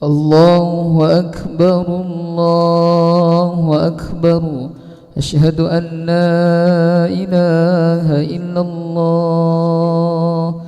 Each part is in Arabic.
الله أكبر الله أكبر. أشهد أن لا إله إلا الله.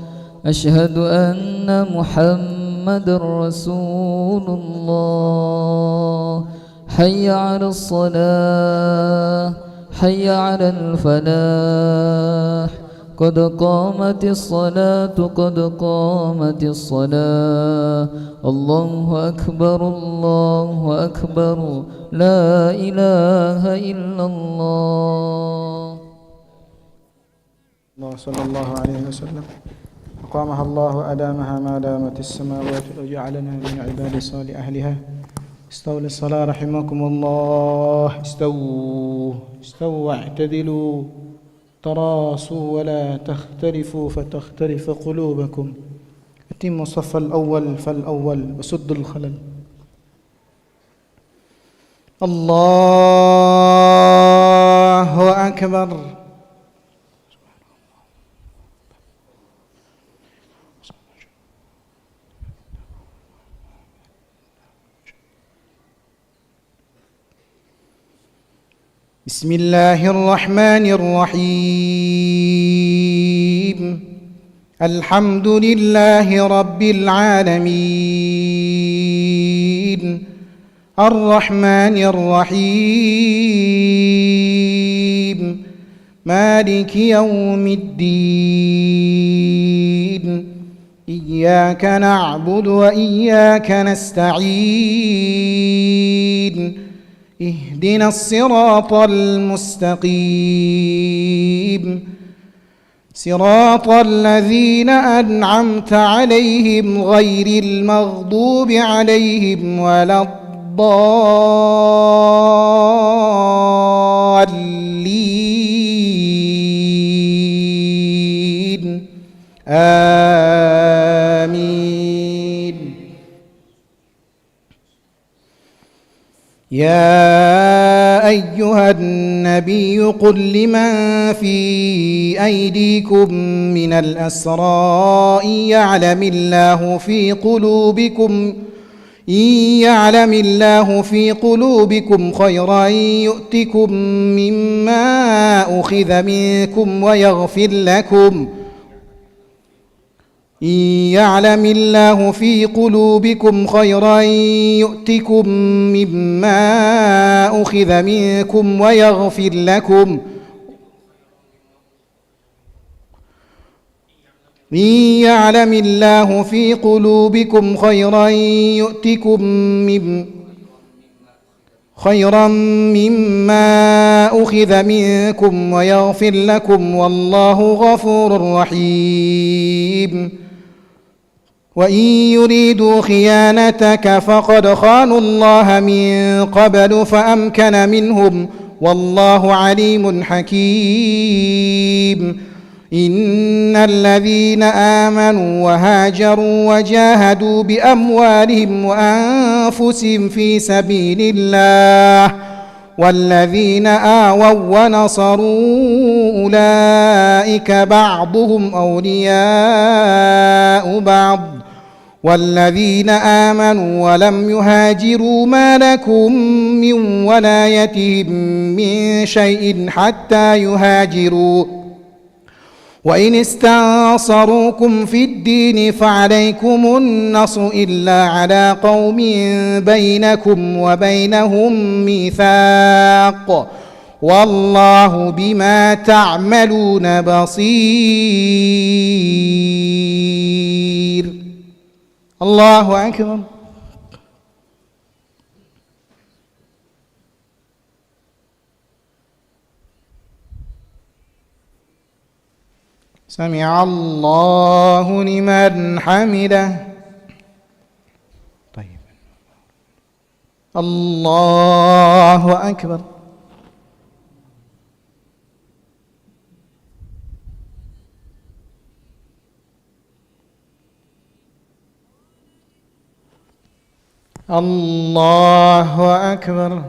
أشهد أن محمد رسول الله. حي على الصلاة حي على الفلاح. قد قامت الصلاة قد قامت الصلاة. الله أكبر الله أكبر. لا إله إلا الله. الله صلى الله عليه وسلم. أقامها الله أدامها ما دامت السماوات وجعلنا من عباد صالح أهلها. استووا للصلاة رحمكم الله. استووا واعتدلوا تراصوا ولا تختلفوا فتختلف قلوبكم. أتموا الصف الأول فالأول وسدوا الخلل. الله أكبر. بسم الله الرحمن الرحيم. الحمد لله رب العالمين. الرحمن الرحيم. مالك يوم الدين. إياك نعبد وإياك نستعين. اهدنا الصراط المستقيم. صراط الذين أنعمت عليهم غير المغضوب عليهم ولا الضالين. آمين. يا أيها النبي قل لمن في أيديكم من الأسرى إن يعلم الله في قلوبكم خيرا يؤتكم مما أخذ منكم ويغفر لكم. إن يعلم الله في قلوبكم خيرا يؤتكم مما أخذ منكم ويغفر لكم. إن يعلم الله في قلوبكم خيرا يؤتكم خيرا مما أخذ منكم ويغفر لكم والله غفور رحيم. وإن يريدوا خيانتك فقد خانوا الله من قبل فأمكن منهم والله عليم حكيم. إن الذين آمنوا وهاجروا وجاهدوا بأموالهم وأنفسهم في سبيل الله والذين آووا ونصروا أولئك بعضهم أولياء بعض والذين آمنوا ولم يهاجروا ما لكم من ولايتهم من شيء حتى يهاجروا. وإن استنصروكم في الدين فعليكم النصر إلا على قوم بينكم وبينهم ميثاق والله بما تعملون بصير. الله أكبر. سمع الله لمن حمده. طيب. الله أكبر. الله أكبر.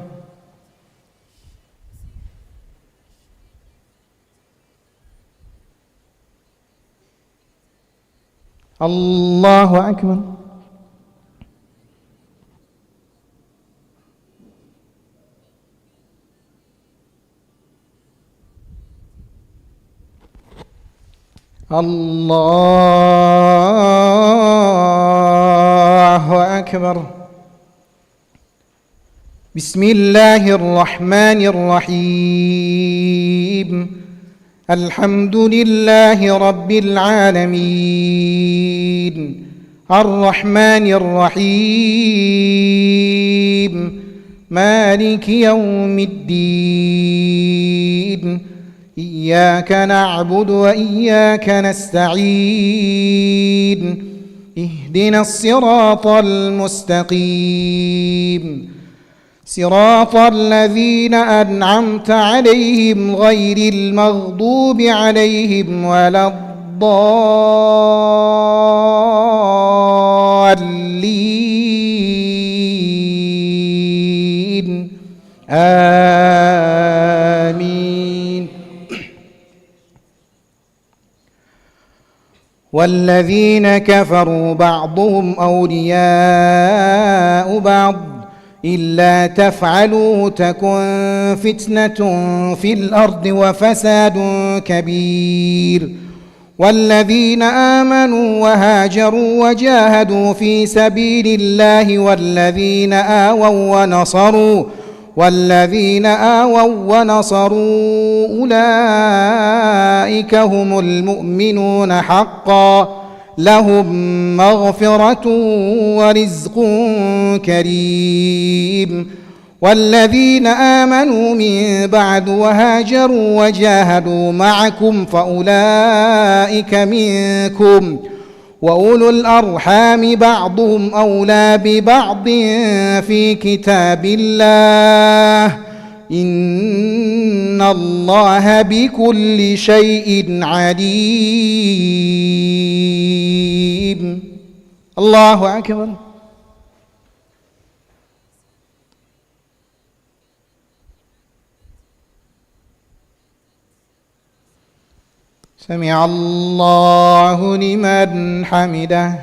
الله أكبر. الله أكبر. بسم الله الرحمن الرحيم. الحمد لله رب العالمين الرحمن الرحيم مالك يوم الدين إياك نعبد وإياك نستعين اهدنا الصراط المستقيم صراط الذين أنعمت عليهم غير المغضوب عليهم ولا الضالين آمين. والذين كفروا بعضهم أولياء بعض إلا تفعلوا تكن فتنة في الأرض وفساد كبير. والذين آمنوا وهاجروا وجاهدوا في سبيل الله والذين آووا ونصروا أولئك هم المؤمنون حقا لهم مغفرة ورزق كريم. والذين آمنوا من بعد وهاجروا وجاهدوا معكم فأولئك منكم وأولو الأرحام بعضهم أولى ببعض في كتاب الله إن الله بكل شيء عليم. الله أكبر. سمع الله لمن حمده.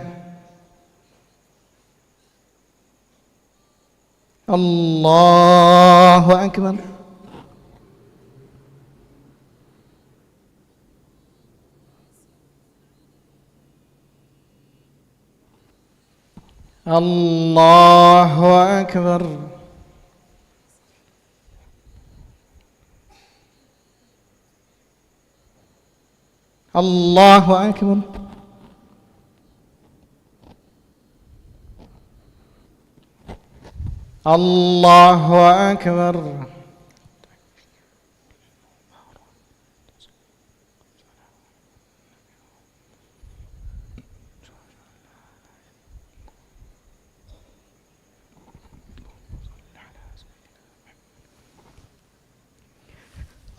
الله أكبر. الله أكبر. الله أكبر. الله أكبر.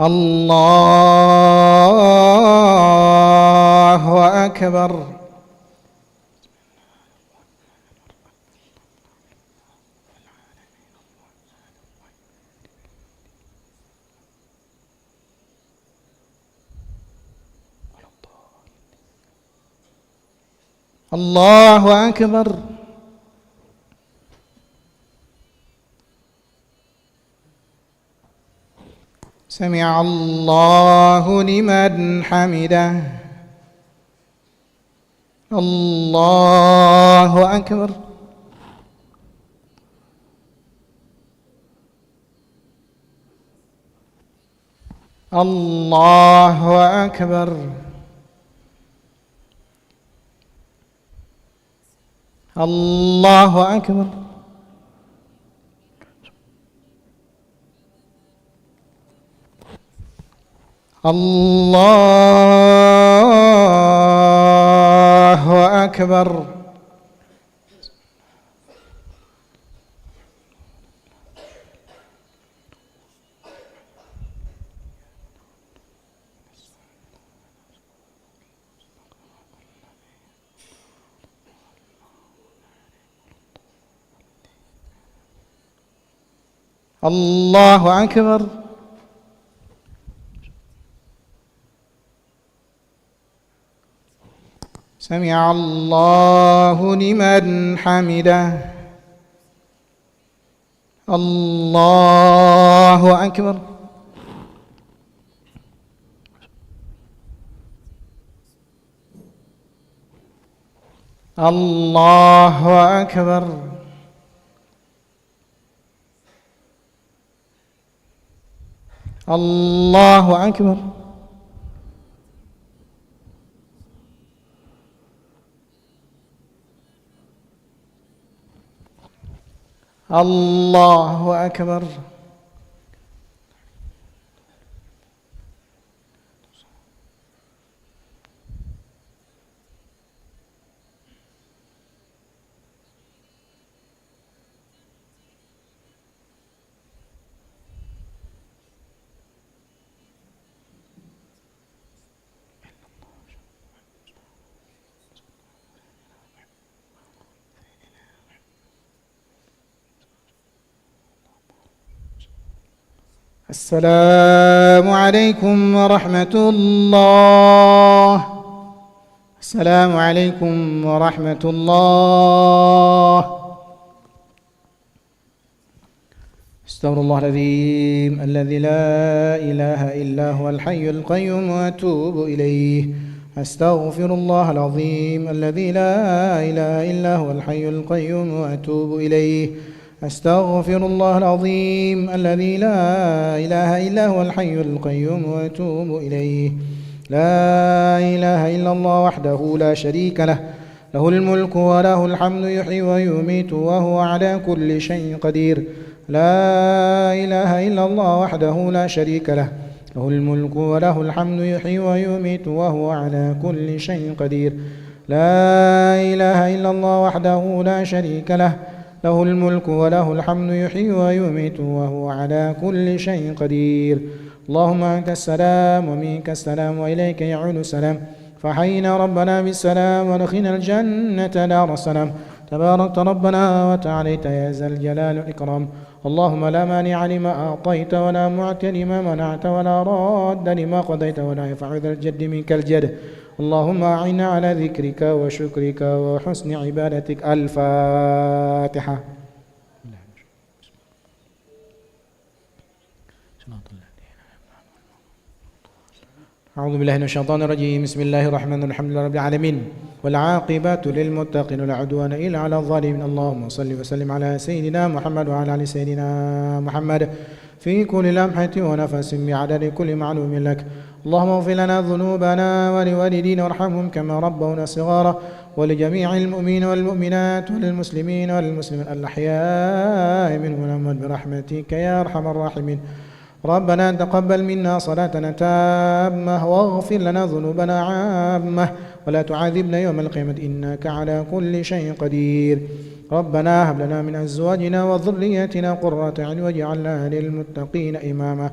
الله أكبر. الله أكبر. سمع الله لمن حمده. الله أكبر. الله أكبر. الله أكبر. الله أكبر. الله أكبر. سمع الله لمن حمده. الله أكبر. الله أكبر. الله أكبر. الله أكبر. السلام عليكم ورحمة الله. السلام عليكم ورحمة الله. استغفر الله العظيم الذي لا إله إلا هو الحي القيوم وأتوب إليه. أستغفر الله العظيم الذي لا إله إلا هو الحي القيوم وأتوب إليه. أستغفر الله العظيم الذي لا إله إلا هو الحي القيوم وأتوب إليه. لا إله إلا الله وحده لا شريك له، له الملك وله الحمد يحيي ويميت وهو على كل شيء قدير. لا إله إلا الله وحده لا شريك له، له الملك وله الحمد يحيي ويميت وهو على كل شيء قدير. لا إله إلا الله وحده لا شريك له، له الملك وله الحمد يحيي ويميت وهو على كل شيء قدير. اللهم أنت السلام ومنك السلام وإليك يعود السلام، فحينا ربنا بالسلام ودخلنا الجنة دار السلام. تباركت ربنا وتعاليت يا ذا الجلال والإكرام. اللهم لا مانع لما أعطيت ولا معطي لما منعت ولا راد لما قضيت ولا ينفع ذا الجد منك الجد. اللهم أعنا على ذكرك وشكرك وحسن عبادتك. الفاتحة. أعوذ بالله من الشيطان الرجيم. بسم الله الرحمن الرحيم. الحمد لله رب العالمين والعاقبة للمتقين ولا عدوان إلا على الظالمين. اللهم صل وسلم على سيدنا محمد وعلى آل سيدنا محمد في كل لمحة ونفس بعدد كل معلوم لك. اللهم اغفر لنا ذنوبنا ولوالدينا وارحمهم كما ربونا صغارا، ولجميع المؤمنين والمؤمنات وللمسلمين والمسلمات الأحياء منهم والأموات برحمتك يا أرحم الراحمين. ربنا تقبل منا صلاتنا تامة واغفر لنا ذنوبنا عامة ولا تعذبنا يوم القيامة إنك على كل شيء قدير. ربنا هب لنا من أزواجنا وذرياتنا قرة أعين واجعلنا للمتقين إماما.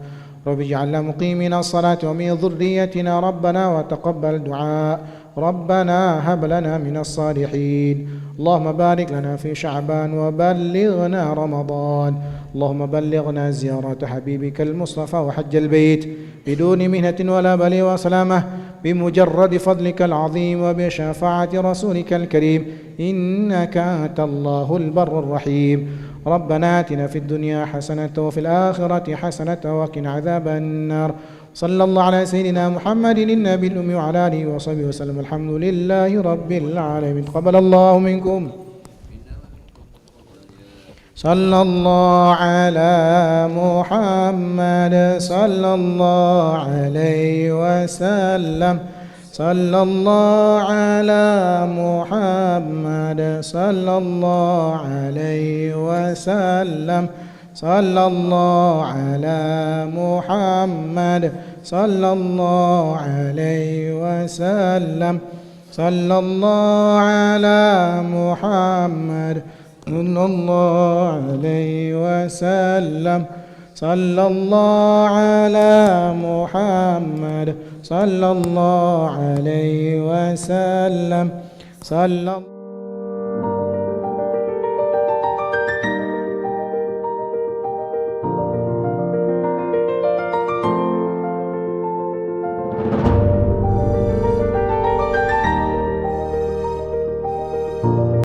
رب اجعلنا مقيمين الصلاة ومن ذريتنا ربنا وتقبل دعاء. ربنا هب لنا من الصالحين. اللهم بارك لنا في شعبان وبلغنا رمضان. اللهم بلغنا زيارة حبيبك المصطفى وحج البيت بدون مهنة ولا بلية وسلامة بمجرد فضلك العظيم وبشفاعة رسولك الكريم إنك أنت الله البر الرحيم. ربنا آتنا في الدنيا حسنة وفي الآخرة حسنة وقنا عذاب النار. صلى الله على سيدنا محمد النبي الأمي وعلى آله وصحبه وسلم. الحمد لله رب العالمين. تقبل الله منكم. صلى الله على محمد صلى الله عليه وسلم. صلى الله على محمد صلى الله عليه وسلم. صلى الله على محمد صلى الله عليه وسلم. صلى الله على محمد صلى الله عليه وسلم. صلى الله على محمد صلى الله عليه وسلم. صلى